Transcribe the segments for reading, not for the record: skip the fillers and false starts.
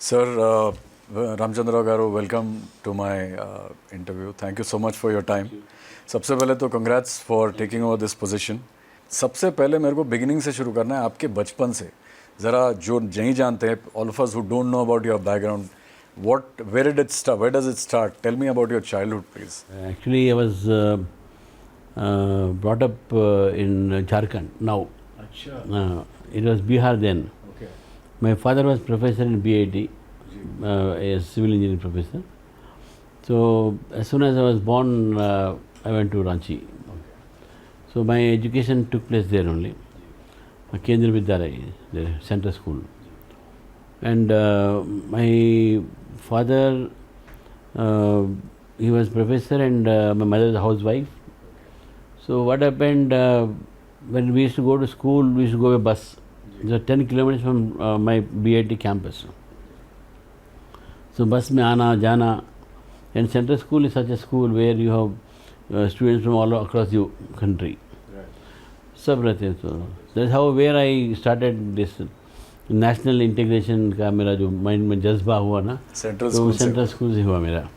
Sir, Ramchandra Garu, welcome to my interview. Thank you so much for your time. सबसे पहले तो congrats for taking over this position. सबसे पहले मेरे को beginning से शुरू करना है आपके बचपन से. ज़रा जो नहीं जानते हैं, all of us who don't know about your background, where did it start? Where does it start? Tell me about your childhood, please. Actually, I was brought up in Jharkhand now. It was Bihar then. Okay. My father was professor in BIT, a civil engineering professor. So as soon as I was born, I went to Ranchi. So my education took place there only. Kendra Vidyalaya, the central school. And my father, he was professor and my mother is a housewife. So what happened, when we used to go to school, we used to go by bus. It was 10 kilometers from my BIT campus. So bus mein aana, jana. And central school is such a school where you have students from all across the country. सब रहते हैं. So that's how where I started this national integration का मेरा जो mind में जज्बा हुआ ना, तो सेंट्रल स्कूल से हुआ मेरा.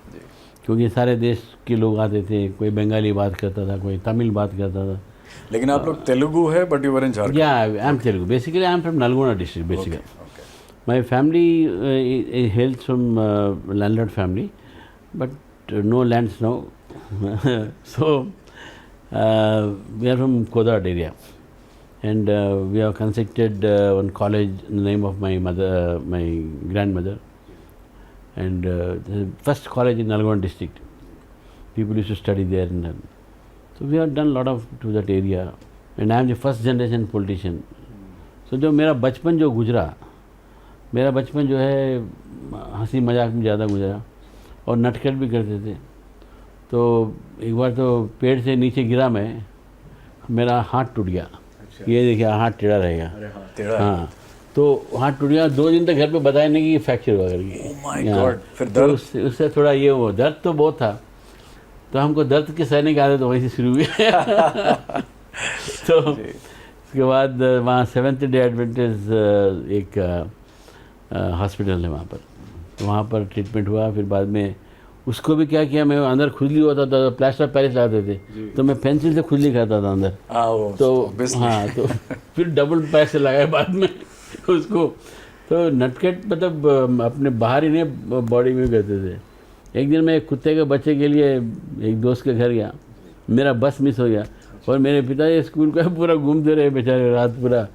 क्योंकि सारे देश के लोग आते थे, कोई बंगाली बात करता था, कोई तमिल बात करता था. लेकिन आप लोग तेलुगु है, but you were in Jharkhand. Yeah, I am Telugu. Basically, I am from Nalgonda district. Basically, Okay. my family hails from landlord family, but no lands now. So we are from Kodad area, and we have constructed one college in the name of my mother, my grandmother, and the first college in Nalgonda district. People used to study there, and so we have done a lot of to that area, and I am the first generation politician. So जो मेरा बचपन जो गुजरा, मेरा बचपन जो है हंसी मजाक में ज़्यादा गुजरा और नटखट भी करते थे. तो एक बार तो पेड़ से नीचे गिरा मैं, मेरा हाथ टूट गया. ये देखिए हाथ टेढ़ा रहेगा. हाँ, तो हाथ टूट गया. 2 दिन तक घर पे बताया नहीं कि फ्रैक्चर हुआ करके. फिर तो उससे थोड़ा ये हुआ. दर्द तो बहुत था, तो हमको दर्द के सहने की आदत वहीं से शुरू हुई. तो उसके बाद वहाँ 7th डे एडवेंटिस्ट एक हॉस्पिटल है वहाँ पर ट्रीटमेंट हुआ. फिर बाद में उसको भी क्या किया, मैं अंदर खुजली होता था, प्लास्टर ऑफ पेरिस लगाते थे, तो मैं पेंसिल से खुजली करता था अंदर. तो हाँ, तो फिर डबल पैसे लगाए बाद में उसको. तो नटखट मतलब अपने बाहर ही नहीं, बॉडी में करते थे. एक दिन मैं एक कुत्ते के बच्चे के लिए एक दोस्त के घर गया, मेरा बस मिस हो गया और मेरे पिताजी स्कूल का पूरा घूमते रहे बेचारे रात पूरा.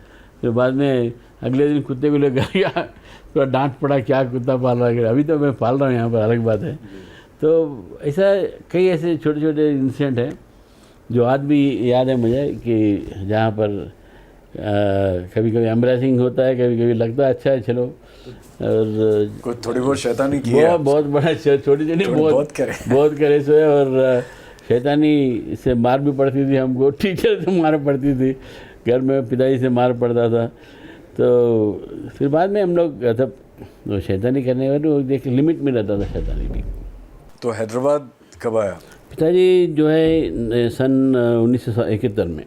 फिर बाद में अगले दिन कुत्ते को लेकर गया, थोड़ा डांट पड़ा, क्या कुत्ता पाल रहा है. अभी तो मैं पाल रहा हूँ यहाँ पर, अलग बात है. तो ऐसा कई ऐसे छोटे छोटे इंसिडेंट हैं जो आज भी याद है मुझे, कि जहाँ पर कभी कभी एम्बरेसिंग होता है, कभी कभी लगता है अच्छा है चलो, और कोई थोड़ी बहुत शैतानी की है. बहुत बड़ा छोटी छोटी बहुत करे सो है. और शैतानी से मार भी पड़ती थी हमको, टीचर से मार पड़ती थी, घर में पिताजी से मार पड़ता था. तो फिर बाद में हम लोग मतलब शैतानी करने वाले देख लिमिट में रहता था शैतानी भी. तो हैदराबाद कब आया? पिताजी जो है सन 1971 में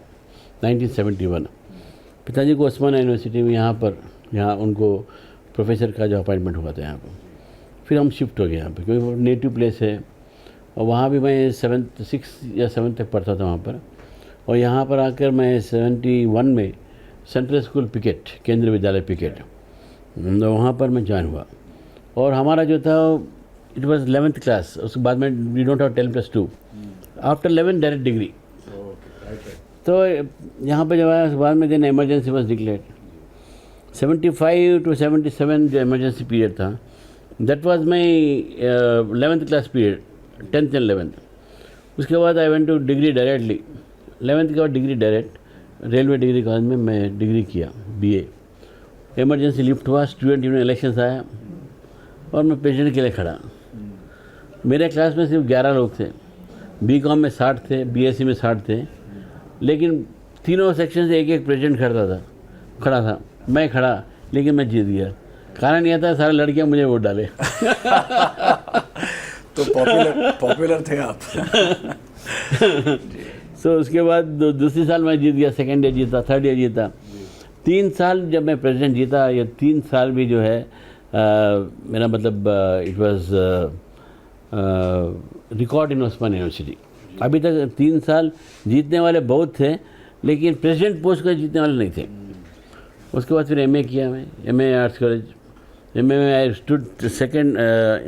1971 पिताजी को उस्मानिया यूनिवर्सिटी में यहाँ उनको प्रोफेसर का जो अपॉइंटमेंट हुआ था यहाँ पर. फिर हम शिफ्ट हो गए यहाँ पर, क्योंकि वो नेटिव प्लेस है. और वहाँ भी मैं 6 या 7 तक पढ़ता था वहाँ पर. और यहाँ पर आकर मैं 71 में सेंट्रल स्कूल पिकेट, केंद्रीय विद्यालय पिकेट, वहाँ पर मैं ज्वाइन हुआ. और हमारा जो था इट वाज 11th क्लास. उसके बाद में we don't have 10+2. After 11 direct degree. तो यहाँ पे जब आया उसके बाद में then emergency was declared. 75 to 77 जो इमरजेंसी पीरियड था, that was my 11th class period, 10th and 11th. उसके बाद I went to degree directly. 11th के बाद degree direct railway degree college में मैं डिग्री किया, BA. इमरजेंसी लिफ्ट हुआ, स्टूडेंट यूनियन इलेक्शंस आया और मैं प्रेसिडेंट के लिए खड़ा. मेरे क्लास में सिर्फ 11 लोग थे. BCom में 60 थे, BSc में 60 थे, लेकिन तीनों सेक्शन से एक प्रेसिडेंट खड़ा था. मैं खड़ा, लेकिन मैं जीत गया. कारण यह था सारे लड़कियां मुझे वोट डाले. तो पॉपुलर थे आप. सो उसके बाद दूसरी साल मैं जीत गया, सेकेंड ईयर जीता, थर्ड ईयर जीता. 3 साल जब मैं प्रेसिडेंट जीता, ये 3 साल भी जो है मेरा मतलब it was record in Osmania University. अभी तक 3 साल जीतने वाले बहुत थे, लेकिन प्रेसिडेंट पोस्ट का जीतने वाले नहीं थे। उसके बाद फिर एमए किया मैं, एमए आर्ट्स कॉलेज। एमए में I stood second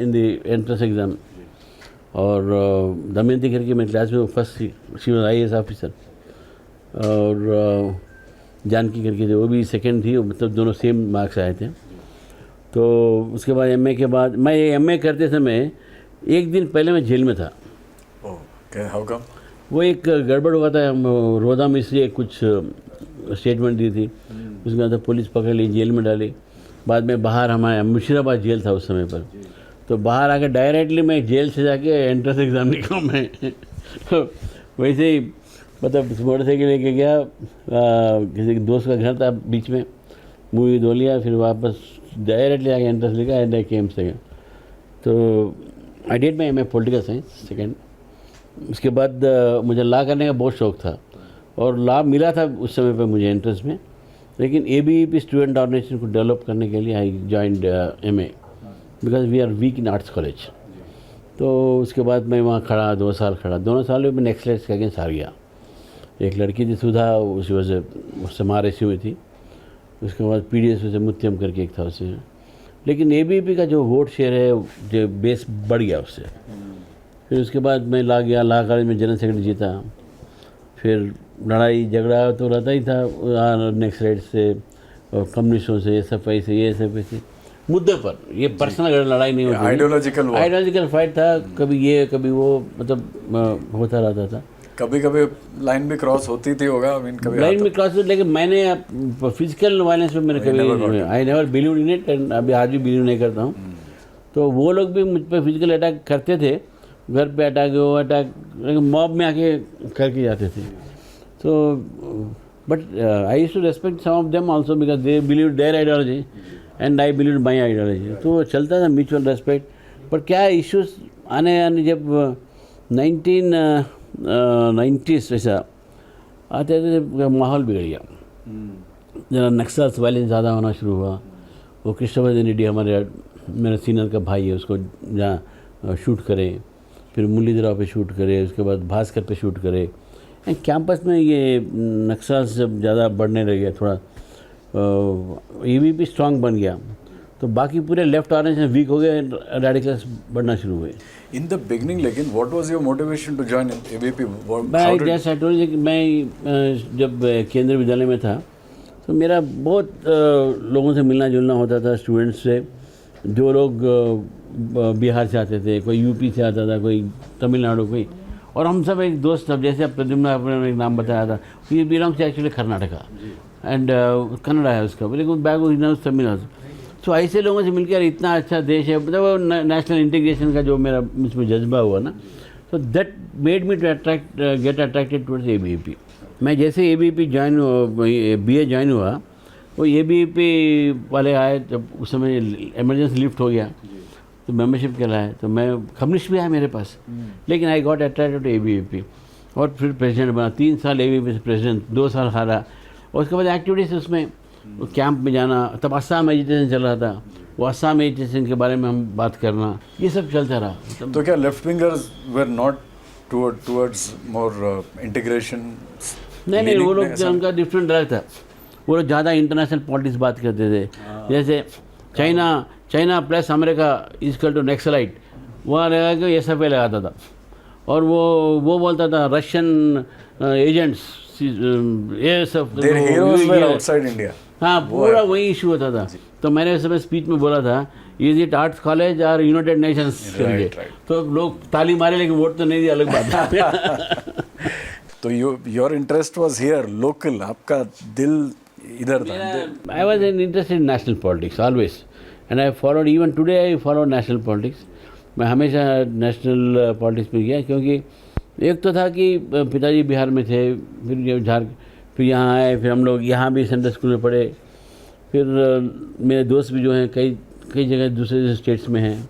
in the entrance exam, और दमयंती करके मेरी क्लास में वो फर्स्ट थी, शी वाज IAS ऑफिसर। और जानकी करके जो वो भी सेकंड थी, मतलब दोनों सेम मार्क्स आए थे। तो उसके बाद एमए के बाद मैं एमए करते समय एक दिन पहले मैं जेल में था। How come? वो एक गड़बड़ हुआ था, रोदा मिस्री कुछ स्टेटमेंट दी थी, उसके बाद पुलिस पकड़ ली, जेल में डाली। बाद में बाहर हमारे मुशीराबाद जेल था उस समय पर, तो बाहर आकर डायरेक्टली मैं जेल से जाके एंट्रेंस एग्ज़ाम निकला मैं। तो वैसे ही मतलब मोटरसाइकिल लेके गया, किसी दोस्त का घर था बीच में, मूवी धो लिया, फिर वापस डायरेक्टली आके एंट्रेंस लिखा एंड आई केम सेकंड। तो I did my MA political science second. उसके बाद मुझे लॉ करने का बहुत शौक़ था, और लॉ मिला था उस समय पे मुझे एंट्रेंस में, लेकिन ABVP स्टूडेंट ऑर्गेनाइजेशन को डेवलप करने के लिए I joined MA because we are weak in arts college. तो उसके बाद मैं वहाँ खड़ा 2 साल खड़ा, दोनों सालों में नेक्सलाइट्स के अगेंस्ट हार गया। एक लड़की थी सुधा, उसी वजह से उससे मार ऐसी हुई थी। उसके बाद PDS से मुत्यम करके एक था उससे, लेकिन ABVP का जो वोट शेयर है, जो बेस बढ़ गया उससे। फिर उसके बाद मैं ला गया, लॉ कॉलेज में जनरल सेक्रेटरी जीता। फिर लड़ाई झगड़ा तो रहता ही था नेक्सलाइट से, कम्युनिस्टों से, SFI से, ये SFI से, मुद्दे पर। ये पर्सनल लड़ाई नहीं होती, आइडियोलॉजिकल फाइट था, कभी ये कभी वो, मतलब होता रहता था। कभी कभी लाइन भी क्रॉस होती थी होगा, कभी लाइन में क्रॉस, लेकिन मैंने फिजिकल वायलेंस में मैंने कभी I never believe in it, and अभी आज भी बिलीव नहीं करता हूँ। तो वो लोग भी मुझ पर फिजिकल अटैक करते थे, घर पे अटैक वो अटैक, लेकिन मॉब में आके करके जाते थे। तो but I used to respect some of them also because they believe their ideology and I believe my ideology. तो चलता था म्यूचुअल रेस्पेक्ट। पर क्या इश्यूज आने जब 1990s ऐसा आते थे, माहौल बिगड़ गया। जरा नक्सल्स वायलेंस ज़्यादा होना शुरू हुआ। वो कृष्णवर्धन रेड्डी हमारे मेरे सीनियर का भाई है, उसको जहाँ शूट करे, फिर मुरलीधराव पे शूट करे, उसके बाद भास्कर पे शूट करे। एंड कैंपस में ये नक्सल्स जब ज़्यादा बढ़ने लगे, थोड़ा ABVP स्ट्रांग बन गया, तो बाकी पूरे लेफ्ट ऑर्गेनाइजेशन वीक हो गए, रेडिकल्स बढ़ना शुरू हुए। इन द बिगनिंग लेकिन what was your motivation to join ABVP? मैं जब केंद्रीय विद्यालय में था, तो मेरा बहुत लोगों से मिलना जुलना होता था, स्टूडेंट्स से। जो लोग बिहार से आते थे, कोई UP से आता था, कोई तमिलनाडु, कोई, और हम सब एक दोस्त, सब जैसे प्रद्युम्न आपने एक नाम बताया था, ये बिलोंग से एक्चुअली कर्नाटका एंड कन्नड़ा है उसका, लेकिन बैग तमिलनाडु। तो ऐसे लोगों से मिलकर इतना अच्छा देश है, मतलब नेशनल इंटीग्रेशन का जो मेरा इसमें जज्बा हुआ ना, तो that made me to get attracted towards ABVP। मैं जैसे ABVP BA ज्वाइन हुआ, वो ABVP वाले आए, जब उस समय इमरजेंसी लिफ्ट हो गया तो मेंबरशिप के लाए, तो मैं कम्युनिस्ट भी आया मेरे पास, लेकिन I got attracted to ABVP, और फिर प्रेसिडेंट बना। 3 साल ABVP से प्रेसिडेंट, 2 साल हारा। और उसके बाद एक्टिविटीज़ उसमें, कैंप में जाना, तब असम एजिटेशन चल रहा था, वो असम एजिटेशन के बारे में हम बात करना, ये सब चलता रहा। तो क्या left wingers were not towards more integration? नहीं, वो लोग उनका डिफरेंट रहा था। वो लोग ज़्यादा इंटरनेशनल पॉलिटिक्स बात करते थे, जैसे China plus America equal to Naxalite, वहाँ लगा के SFI लगाता था। और वो बोलता था रशियन एजेंट्स, ये सब आउटसाइड इंडिया। हाँ, पूरा वही इशू होता था। तो मैंने उस समय स्पीच में बोला था, इज इट आर्ट्स कॉलेज और यूनाइटेड नेशंस? तो लोग ताली मारे, लेकिन वोट तो नहीं दिया, अलग बात है। तो your interest was here local, आपका दिल इधर था? I was interested in national politics always, and I followed, even today I follow national politics. मैं हमेशा नेशनल पॉलिटिक्स में गया, क्योंकि एक तो था कि पिताजी बिहार में थे, फिर यहाँ आए, फिर हम लोग यहाँ भी सेंट्रल स्कूल में पढ़े। फिर मेरे दोस्त भी जो हैं कई जगह दूसरे स्टेट्स में हैं,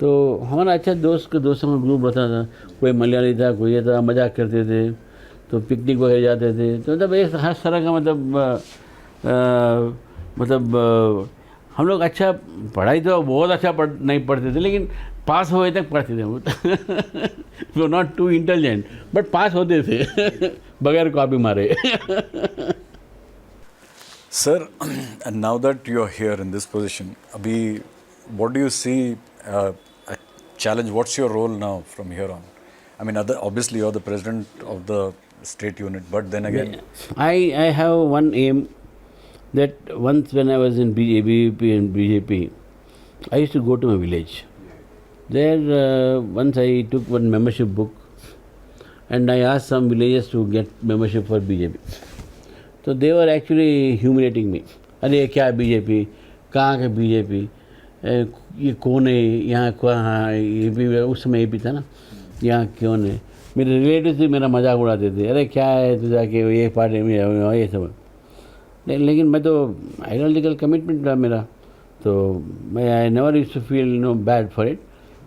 तो हमारा अच्छा दोस्तों का ग्रुप रहता था। कोई मलयाली था, कोई ये था, मजाक करते थे, तो पिकनिक वगैरह जाते थे। तो मतलब एक हर तरह का मतलब हम लोग अच्छा पढ़ाई तो बहुत अच्छा नहीं पढ़ते थे, लेकिन पास होए तक पढ़ते थे वो नॉट टू इंटेलिजेंट बट पास होते थे बगैर कॉपी मारे Sir, and now that you are here in this position, Abhi, what do you see a challenge? What's your role now from here on? I mean, obviously you're the president of the state unit, but then again, I have one aim that once when I was in BJP, I used to go to my village. There once I took one membership book and I asked some villagers to get membership for BJP. So they were actually humiliating me. अरे क्या BJP, कहाँ के BJP, ये कौन है, यहाँ कहाँ, ये भी उस समय ये भी था ना, यहाँ कौन है. मेरे रिलेटिव्स भी मेरा मजाक उड़ाते थे, अरे क्या है तो जाके ये पार्टी में ये सब. लेकिन मैं तो आइडियोलॉजिकल कमिटमेंट था मेरा, तो मैं I never used to feel no bad for it.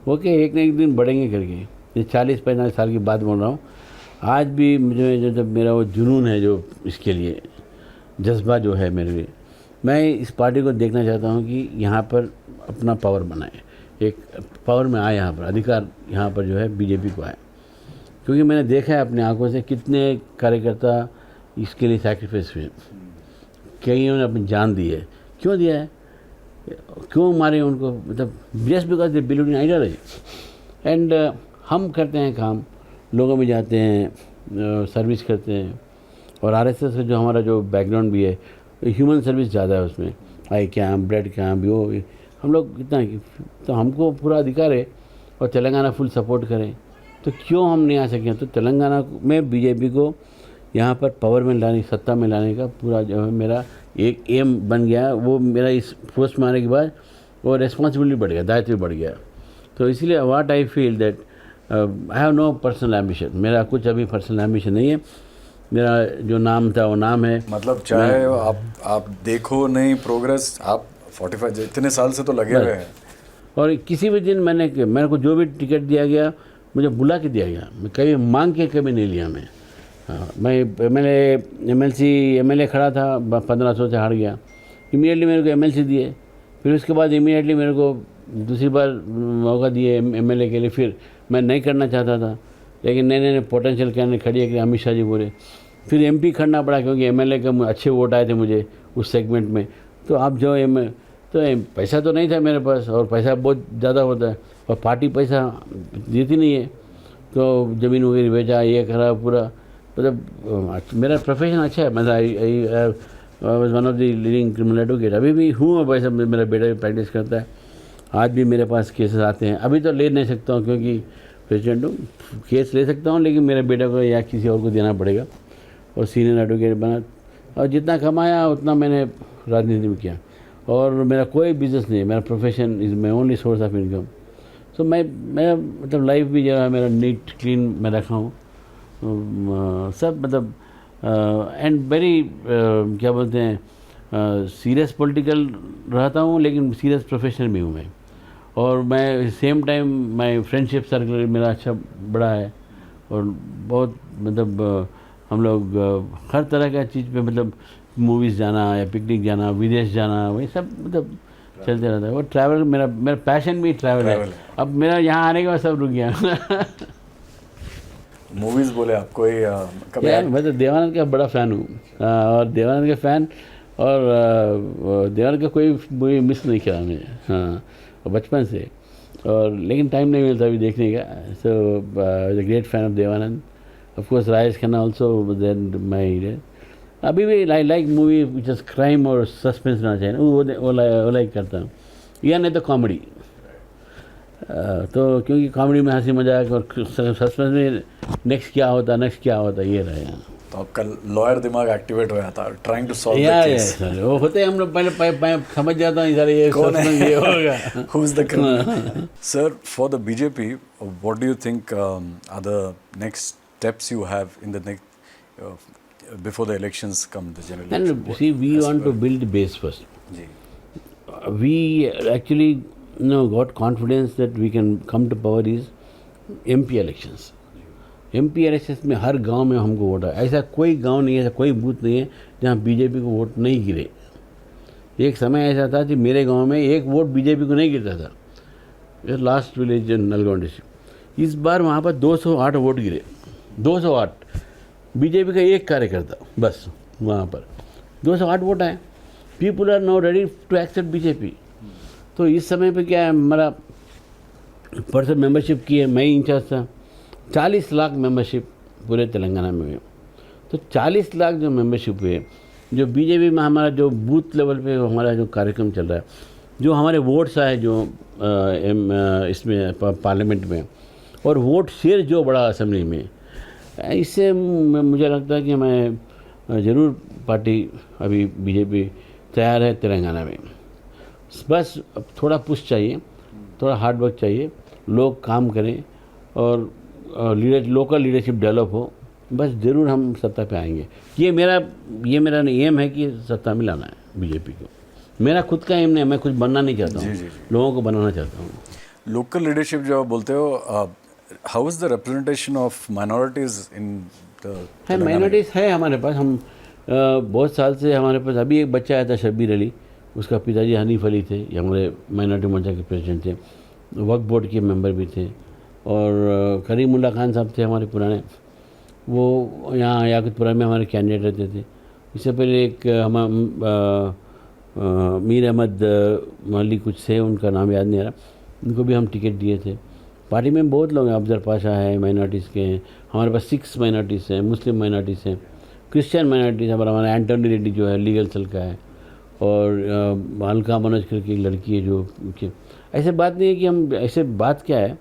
Okay, एक न एक दिन बढ़ेंगे करके. ये 40-45 साल की बात बोल रहा हूँ. आज भी मुझे जब मेरा वो जुनून है, जो इसके लिए जज्बा जो है मेरे लिए, मैं इस पार्टी को देखना चाहता हूँ कि यहाँ पर अपना पावर बनाए, एक पावर में आए, यहाँ पर अधिकार यहाँ पर जो है बीजेपी को आए. क्योंकि मैंने देखा है अपनी आंखों से कितने कार्यकर्ता इसके लिए सैक्रिफाइस हुए, कईयों ने अपनी जान दी है. क्यों दिया है, क्यों मारे उनको, मतलब just because they believe in ideology. And हम करते हैं काम, लोगों में जाते हैं, सर्विस करते हैं. और आरएसएस का जो हमारा जो बैकग्राउंड भी है, ह्यूमन सर्विस ज़्यादा है उसमें. आई कैंप, ब्लड कैंप, वो हम लोग कितना, तो हमको पूरा अधिकार है. और तेलंगाना फुल सपोर्ट करें, तो क्यों हम नहीं आ सकें. तो तेलंगाना में बीजेपी को यहाँ पर पावर में लाने, सत्ता में लाने का पूरा जो है मेरा एक एम बन गया. वो मेरा इस पोस्ट में आने के बाद वो रिस्पॉन्सिबिलिटी बढ़ गया, दायित्व भी बढ़ गया. तो इसलिए what I feel that I have no personal ambition. मेरा कुछ अभी पर्सनल एम्बिशन नहीं है. मेरा जो नाम था वो नाम है. मतलब चाहे आप देखो नहीं प्रोग्रेस, आप 45 इतने साल से तो लगे हुए हैं. और किसी भी दिन मेरे को जो भी टिकट दिया गया, मुझे बुला के दिया गया. मैं कभी मांग के कभी नहीं लिया. मैं एमएलए खड़ा था, 1500 से हार गया. इमीडिएटली मेरे को एमएलसी दिए. फिर उसके बाद इमीडिएटली मेरे को दूसरी बार मौका दिए एमएलए के लिए. फिर मैं नहीं करना चाहता था, लेकिन नए पोटेंशियल कैंडिडेट खड़ी है कि अमित शाह जी बोले. फिर एमपी खड़ना पड़ा, क्योंकि एमएलए का अच्छे वोट आए थे मुझे उस सेगमेंट में. तो अब जो तो पैसा तो नहीं था मेरे पास, और पैसा बहुत ज़्यादा होता है, और पार्टी पैसा देती नहीं है. तो ज़मीन वगैरह बेचा, ये करा पूरा. मतलब मेरा प्रोफेशन अच्छा है. मतलब I was one of the leading criminal advocate. अभी भी हूँ, वैसे मेरा बेटा भी प्रैक्टिस करता है. आज भी मेरे पास केसेस आते हैं. अभी तो ले नहीं सकता हूँ क्योंकि प्रेसिडेंट हूँ. केस ले सकता हूँ, लेकिन मेरे बेटे को या किसी और को देना पड़ेगा. और सीनियर एडवोकेट बना, और जितना कमाया उतना मैंने राजनीति में किया. और मेरा कोई बिजनेस नहीं है. मेरा profession is my only source of income. So मैं मतलब लाइफ भी जो है मेरा नीट क्लीन मैं रखा हूँ सब. मतलब एंड वेरी क्या बोलते हैं, सीरियस पॉलिटिकल रहता हूँ, लेकिन सीरियस प्रोफेशनल भी हूँ मैं. और मैं same time my friendship circle मेरा अच्छा बड़ा है. और बहुत मतलब हम लोग हर तरह का चीज़ पे, मतलब मूवीज़ जाना या पिकनिक जाना, विदेश जाना, वही सब मतलब चलते रहता है. वो ट्रैवल मेरा पैशन भी ट्रैवल है. अब मेरा यहाँ आने के बाद सब रुक गया. मूवीज़ बोले आप कोई कभी? मैं तो देवानंद का बड़ा फ़ैन हूँ. और देवानंद के फ़ैन, और देवानंद का कोई मूवी मिस नहीं किया मैंने. हाँ, बचपन से. और लेकिन टाइम नहीं मिलता अभी देखने का. So the great fan of Dev Anand. Of course Rajesh Khanna also then my. अभी भी like movie which is crime और सस्पेंस रहना चाहिए, वो लाइक करता हूँ. या नहीं तो कॉमेडी. तो क्योंकि कॉमेडी में हंसी मजाक, और सस्पेंस में नेक्स्ट क्या होता ये रहेगा. तो आपका लॉयर दिमाग एक्टिवेट हो जाता है trying to solve the case. वो होते हैं हम लोग पहले समझ जाता हूँ इधर ये कौन है, ये होगा. Who is the criminal. Sir, for the BJP, what do you think are the next steps you have in the next before the elections come, the general election? And see, we want to build the base first. जी. We actually got confidence that we can come to power is MP elections. MP elections में हर गांव में हमको vote है. ऐसा कोई गांव नहीं है, ऐसा कोई बूथ नहीं है जहां बीजेपी को वोट नहीं गिरे. एक समय ऐसा था कि मेरे गांव में एक वोट बीजेपी को नहीं गिरता था, ये लास्ट विलेज नलगोंड डिस्ट्रिक्ट। इस बार वहाँ पर 208 वोट गिरे, 208, बीजेपी का एक कार्यकर्ता बस, वहाँ पर 208 वोट आए। People are now ready to accept BJP. तो इस समय पे क्या है, हमारा पर्सन मेंबरशिप की है, मैं ही इंचार्ज था। 40 लाख मेंबरशिप पूरे तेलंगाना में हुए। तो 40 लाख जो मेंबरशिप हुए, जो बीजेपी में हमारा जो बूथ लेवल पे हमारा जो कार्यक्रम चल रहा है, जो हमारे वोट्स आए जो इसमें पार्लियामेंट में, और वोट शेयर जो बड़ा असेंबली में, इससे मुझे लगता है कि मैं ज़रूर पार्टी अभी बीजेपी तैयार है तेलंगाना में। बस अब थोड़ा पुश चाहिए, थोड़ा हार्ड वर्क चाहिए, लोग काम करें और लोकल लीडरशिप डेवलप हो, बस ज़रूर हम सत्ता पे आएंगे। ये मेरा एम है कि सत्ता में लाना है बीजेपी को। मेरा खुद का एम नहीं, मैं कुछ बनना नहीं चाहता हूँ, लोगों को बनाना चाहता हूँ। लोकल लीडरशिप जो आप बोलते हो, how is the representation of minorities in the? है, माइनॉरिटीज़ है हमारे पास। हम बहुत साल से हमारे पास, अभी एक बच्चा आया था शब्बीर अली, उसका पिताजी हनीफ अली थे, ये हमारे माइनॉरिटी मोर्चा के प्रेसिडेंट थे, वक्फ बोर्ड के मेंबर भी थे, और करीमुल्ला खान साहब थे हमारे पुराने, वो यहाँ याकुतपुरा में हमारे कैंडिडेट रहते थे। इससे पहले एक मीर अहमद मौली कुछ थे, उनका नाम याद नहीं आ रहा, उनको भी हम टिकट दिए थे। पार्टी में बहुत लोग हैं, अफजल पाशा है माइनॉरिटीज़ के हैं, हमारे पास 6 माइनॉरिटीज़ हैं, मुस्लिम माइनॉरिटीज़ हैं, क्रिश्चियन माइनॉरिटीज़ है, हमारा एंटोनी रेड्डी जो है लीगल सेल का है, और अलका मनोज करके एक लड़की है जो, ऐसे बात नहीं है कि हम ऐसे, बात क्या है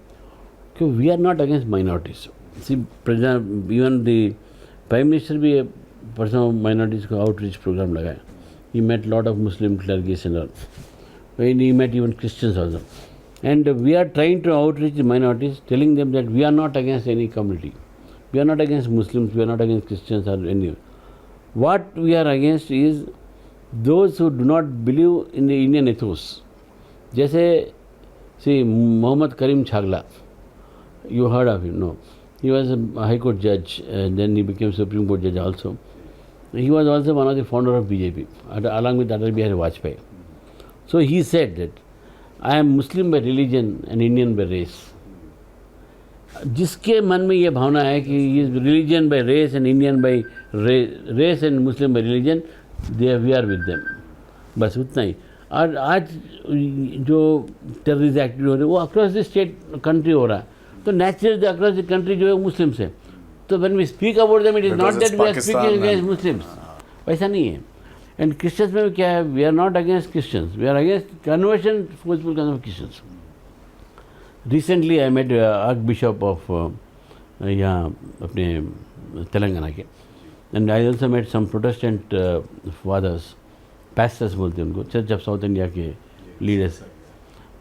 कि we are not against minorities. See president, even the prime minister भी पर्सन ऑफ माइनॉरिटीज़ को आउटरीच प्रोग्राम लगाया। He met lot of Muslim clergies and all, he met even Christians also, and we are trying to outreach the minorities, telling them that we are not against any community, we are not against Muslims, we are not against Christians or any. What we are against is those who do not believe in the Indian ethos. जैसे see Muhammad Karim Chagla, you heard of him? No, he was a High Court judge, and then he became Supreme Court judge also. He was also one of the founder of BJP along with Atal Bihari Vajpayee. So he said that I am Muslim by religion and Indian by race. जिसके मन में ये भावना है कि is religion by race and Indian by race and Muslim by religion, they we are with them, बस उतना ही। और आज जो टेररिस्ट एक्टिविटी हो रही है वो अक्रॉस द स्टेट कंट्री हो रहा है, तो नेचुरली अक्रॉस द कंट्री जो है मुस्लिम्स है, तो when we speak about them it is not that we are speaking against Muslims, वैसा नहीं है। एंड क्रिश्चियंस में क्या है, we are not against Christians, we are against conversion, forceful conversion of Christians. Recently I met archbishop of यहाँ अपने तेलंगाना के, and I also met some Protestant fathers, pastors बोलते हैं उनको, चर्च ऑफ साउथ इंडिया के leaders.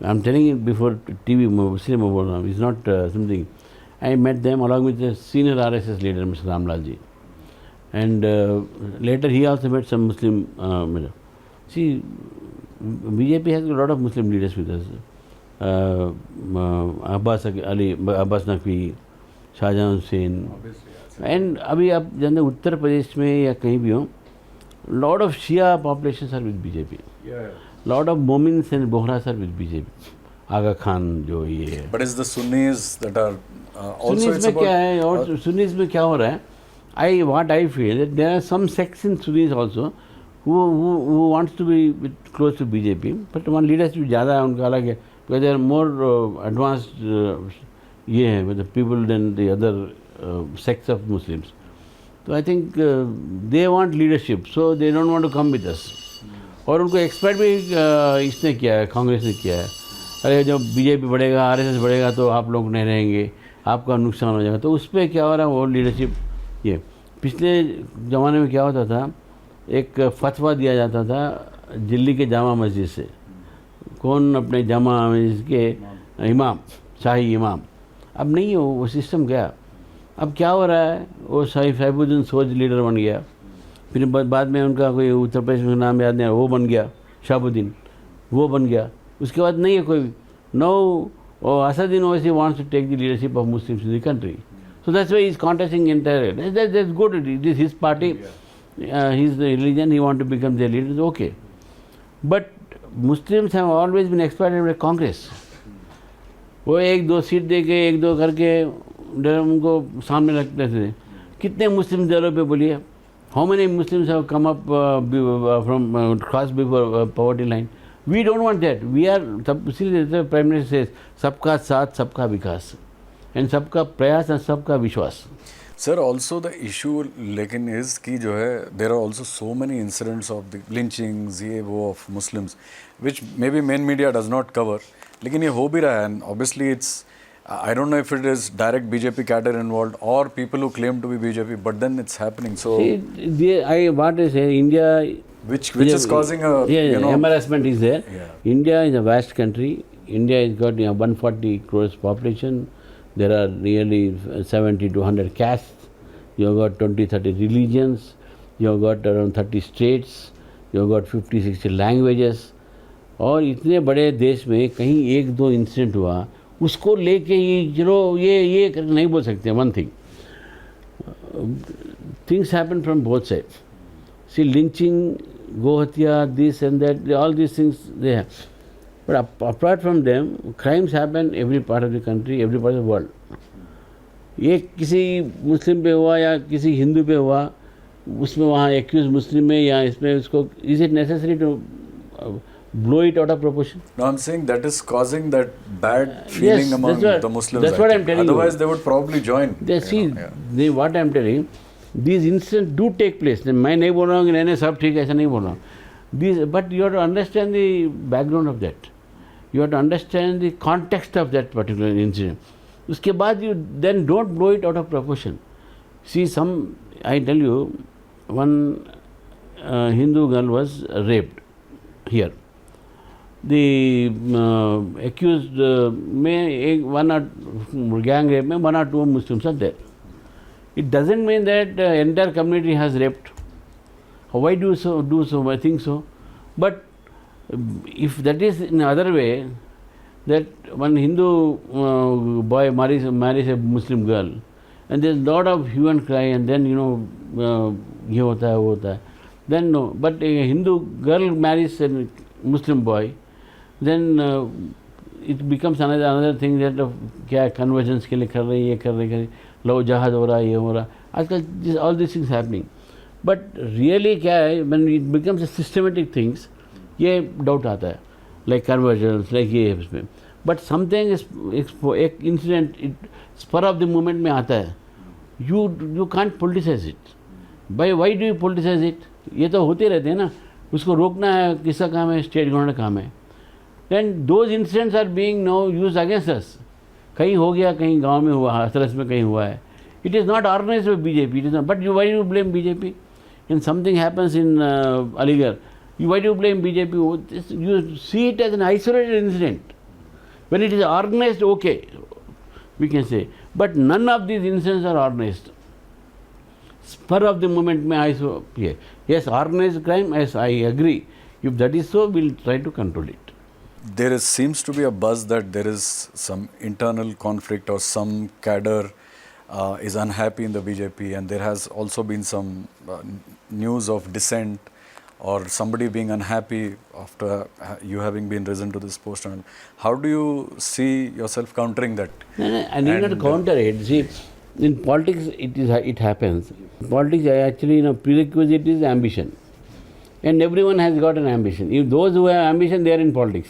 I am telling it before TV, इसलिए मैं बोल रहा हूँ, is not something. I met them along with the senior RSS leader mister Ramlal ji, and later he also met some Muslim see BJP has a lot of Muslim leaders with us, Abbas Ali, Abbas Naqvi, Shahjahan Hussain, and अभी आप जानते हैं उत्तर प्रदेश में या कहीं भी हो, lot of Shia populations are with BJP, lot of Momins and Bohras are with BJP, आगा खान जो ये है। But is the Sunnis that are also Sunnis में क्या है, और Sunnis में क्या हो रहा है, what I feel that there are some sects in Sunnis also who wants to be close to BJP, but one leadership ज़्यादा है उनका अलग है, because they are more advanced ये है with the people than the other sects of Muslims. So I think they want leadership, so they don't want to come with us. और उनको expect भी इसने किया है, कांग्रेस ने किया है, अरे जब BJP बढ़ेगा, RSS बढ़ेगा तो आप लोग नहीं रहेंगे, आपका नुकसान हो जाएगा। तो उस पर क्या हो रहा है, वो लीडरशिप, ये पिछले ज़माने में क्या होता था, एक फतवा दिया जाता था दिल्ली के जामा मस्जिद से, कौन अपने जामा मस्जिद के इमाम, शाही इमाम, अब नहीं हो, वो सिस्टम गया। अब क्या हो रहा है, वो सैफुद्दीन सोज लीडर बन गया, फिर बाद में उनका कोई उत्तर प्रदेश में नाम याद नहीं, वो बन गया शहाबुद्दीन, वो बन गया, उसके बाद नहीं है कोई। No Asaduddin Owaisi wants to take the leadership of Muslims in the country, so that's why he's contesting entirely. That's good. It is his party, his religion. He want to become their leader. Okay, But Muslims have always been exploited by Congress. वो एक दो seat दे के एक दो करके उनको सामने रखते थे. कितने मुस्लिम दलों पे बोलिए? How many Muslims have come up from cross before poverty line? We don't want that. We are, the Prime Minister says, सबका साथ सबका विकास, and सबका प्रयास and सबका विश्वास. Sir, also the issue लेकिन is कि जो है there are also so many incidents of the lynchings ये वो of Muslims which maybe main media does not cover. लेकिन ये हो भी रहा है and obviously it's I don't know if it is direct BJP cadre involved or people who claim to be BJP, but then it's happening. So What I say, India, which is causing a embarrassment is there. Yeah. India is a vast country. India has got 140 crores population. There are nearly 70 to 100 castes. You have got 20-30 religions. You have got around 30 states. You have got 50-60 languages. और इतने बड़े देश में कहीं एक दो incident हुआ उसको लेके ये नहीं बोल सकते. One thing, things happen from both sides. See lynching, गोहत्या, this and that, all this things they have. But apart from them crimes happen every part of the country, every part of the world. ये किसी मुस्लिम पे हुआ या किसी हिंदू पे हुआ, उसमें वहाँ एक्यूज मुस्लिम में या इसमें उसको, is it necessary to blow it out of proportion? No, I'm saying that is causing that bad feeling among the Muslims. That's what I'm telling you. Otherwise, they would probably join. What I'm telling, these incidents do take place. मैं नहीं बोल रहा हूँ कि नहीं सब ठीक है, ऐसा नहीं बोल रहा हूँ. But you have to understand the background of that. You have to understand the context of that particular incident. उसके बाद you then don't blow it out of proportion. See, I tell you, one Hindu girl was raped here. The accused में one or gang rape में 1 or 2 Muslims are there. It doesn't mean that the entire community has raped. Why do so? I think so. But if that is in other way, that one Hindu boy marries a Muslim girl, and there's a lot of hue and cry, and then ये होता है वो होता है. Then no. But a Hindu girl marries a Muslim boy, then it becomes another thing that क्या conversions के लिए कर रही ये कर रही लो जहाज हो रहा है ये हो रहा. आजकल all these things happening. But really क्या है, when it becomes a systematic things, ये doubt आता है, like conversions, like ये इसमें. But something is एक incident spur of the moment में आता है. You can't politicize it. Why do you politicize it? ये तो होते रहते हैं ना. उसको रोकना है किसका काम है? स्टेट गवर्नमेंट का काम है. Then those incidents are being now used against us. कहीं हो गया, कहीं गांव में हुआ, हथरस में कहीं हुआ है. It is not organized by BJP. It is not. But why do you blame BJP? When something happens in Aligarh, why do you blame BJP? You see it as an isolated incident. When it is organized, okay, we can say. But none of these incidents are organized. Spur of the moment में I saw, yes, organized crime, yes, I agree. If that is so, we'll try to control it. There seems to be a buzz that there is some internal conflict or some cadre is unhappy in the BJP, and there has also been some news of dissent or somebody being unhappy after you having been risen to this post. And how do you see yourself countering that? No, I need not counter it. See, in politics, it happens. In politics, actually, prerequisite is ambition. And everyone has got an ambition. If those who have ambition, they are in politics.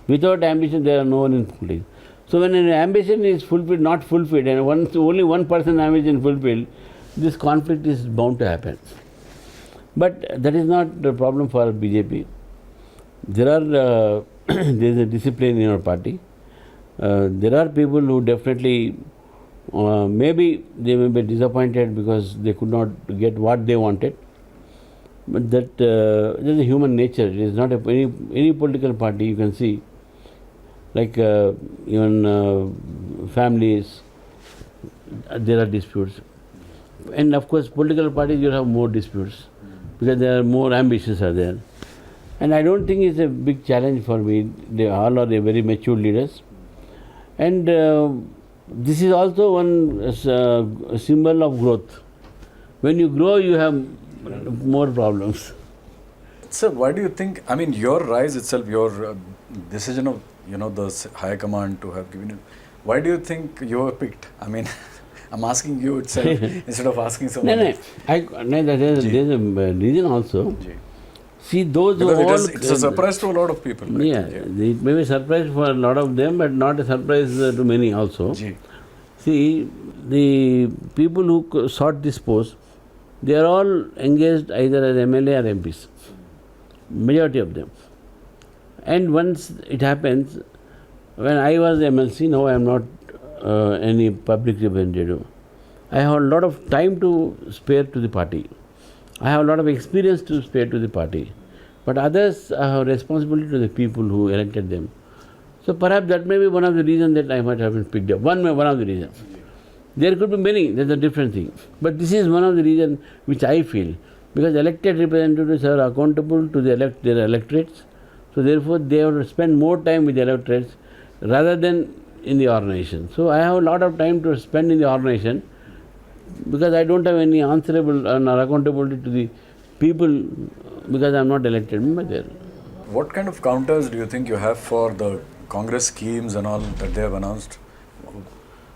Without ambition, there are no one in politics. So when an ambition is fulfilled, not fulfilled, and only one person's ambition fulfilled, this conflict is bound to happen. But that is not the problem for BJP. There is a discipline in our party. There are people who definitely, maybe they may be disappointed because they could not get what they wanted. But that is a human nature. It is not any political party you can see, like even families, there are disputes. And of course, political parties, you have more disputes because there are more ambitions are there. And I don't think it's a big challenge for me. They all are very mature leaders. And this is also one symbol of growth. When you grow, you have more problems. Sir, why do you think, I mean, your rise itself, your decision of, the high command to have given you, why do you think you were picked? I mean, I'm asking you itself instead of asking No, someone no, else. there's a reason also. Ji. See, those who Because all... it's a surprise to a lot of people. Right? Yeah, it may be a surprise for a lot of them, but not a surprise to many also. Ji. See, the people who sought this post, they are all engaged either as MLA or MPs, majority of them. And once it happens, when I was MLC, now I am not any public representative, I have a lot of time to spare to the party. I have a lot of experience to spare to the party. But others have responsibility to the people who elected them. So perhaps that may be one of the reasons that I might have been picked up. One of the reasons. There could be many, that's a different thing. But this is one of the reasons which I feel. Because elected representatives are accountable to their electorates. So therefore they have to spend more time with the electorates rather than in the organization. So I have a lot of time to spend in the organization because I don't have any answerable or accountability to the people because I am not elected member there. What kind of counters do you think you have for the Congress schemes and all that they have announced?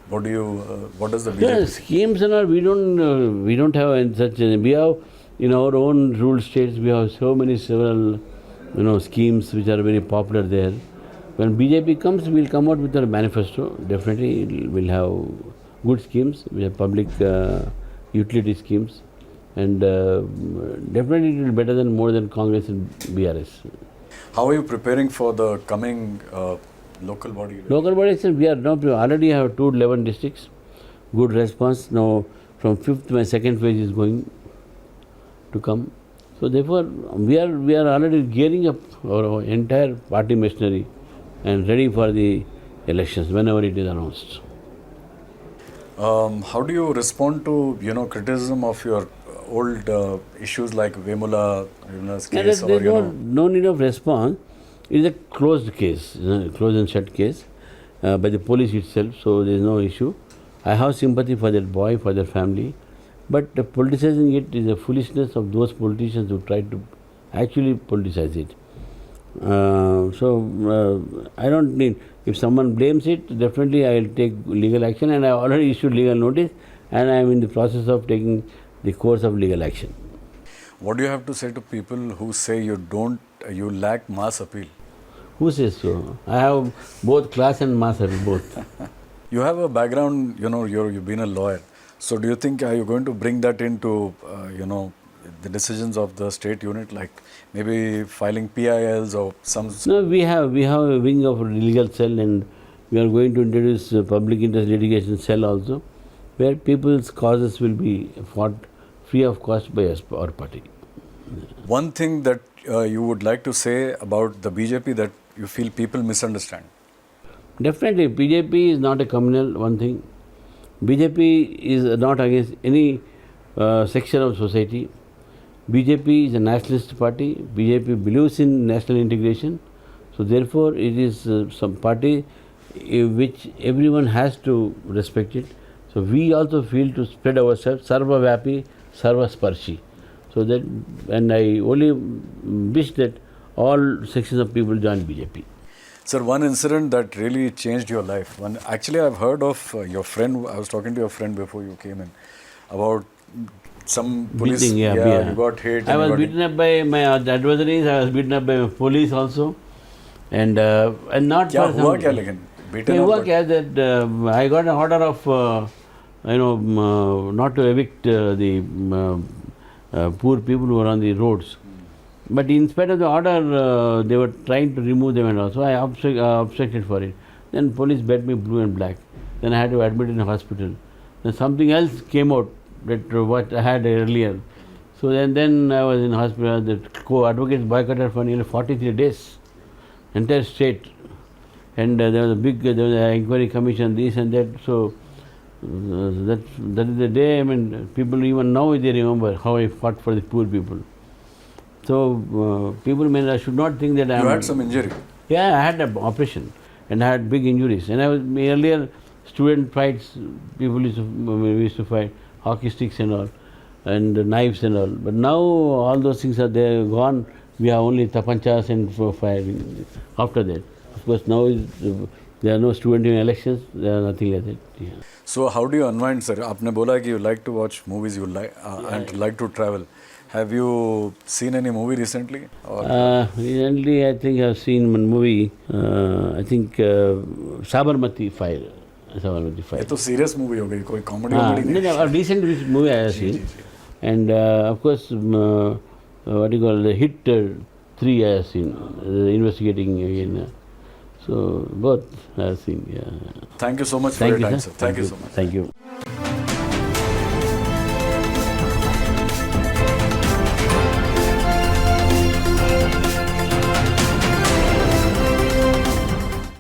What does the BJP Yeah, schemes and all, we don't have any such. We have in our own rural states, we have so many several, schemes which are very popular there. When BJP comes, we'll come out with a manifesto. Definitely, we'll have good schemes. We have public utility schemes, and definitely it will be better than more than Congress and BRS. How are you preparing for the coming local body? Local bodies, we already have toured 11 districts. Good response. Now, from 5th, my second phase is going to come. So therefore, we are already gearing up our entire party machinery and ready for the elections whenever it is announced. How do you respond to criticism of your old issues like Vemula's case? There's no need of response. It is a closed case, closed and shut case by the police itself, so there is no issue. I have sympathy for that boy, for their family, but politicizing it is a foolishness of those politicians who try to actually politicize it. I don't need, if someone blames it, definitely I will take legal action, and I have already issued legal notice, and I am in the process of taking the course of legal action. What do you have to say to people who say you lack mass appeal? Who says so? I have both class and mass appeal, both. You have a background, you've been a lawyer. So do you think, are you going to bring that into, the decisions of the state unit, like maybe filing PILs or some... No, we have a wing of legal cell, and we are going to introduce a public interest litigation cell also, where people's causes will be fought free of cost by us, our party. One thing that you would like to say about the BJP that you feel people misunderstand? Definitely, BJP is not a communal, one thing. BJP is not against any section of society. BJP is a nationalist party. BJP believes in national integration. So therefore, it is some party which everyone has to respect it. So we also feel to spread ourselves, Sarva Vyapi, Sarva Sparshi. So that, and I only wish that all sections of people join BJP. Sir, one incident that really changed your life. Actually, I've heard of your friend. I was talking to your friend before you came in about some police. Beating, you got hit. I was beaten up by my adversaries. I was beaten up by police also, and not क्या for हुआ क्या लेकिन? Beaten up, हुआ but- क्या that I got an order of not to evict the poor people who were on the roads. But in spite of the order, they were trying to remove them and also I objected for it. Then police bet me blue and black. Then I had to admit in a hospital. Then something else came out that what I had earlier. So then I was in hospital. The co-advocates boycotted for nearly 43 days, entire state. And there was an inquiry commission, this and that. So that is the day. I mean, people even now they remember how I fought for the poor people. So people should not think that I am... You had some injury? Yeah, I had an operation and I had big injuries. And I was earlier student fights, people used to fight hockey sticks and all, and knives and all. But now all those things are there, gone. We have only tapanchas and firing. After that, of course, now there are no student in elections. There are nothing like that. Yeah. So how do you unwind, sir? आपने बोला कि you like to watch movies, you like and like to travel. Have you seen any movie recently? Or Recently, I think I've seen one movie. I think Sabarmati File. Sabarmati ये File. तो serious movie हो गई, कोई comedy Ah, वॉमेडी नहीं. no, a recent movie I have seen. And of course, what do you call the Hit 3 I have seen. Investigating again. So both I have seen. Yeah. Thank you so much for Thank your you, time, sir. sir. Thank you so much. Thank you.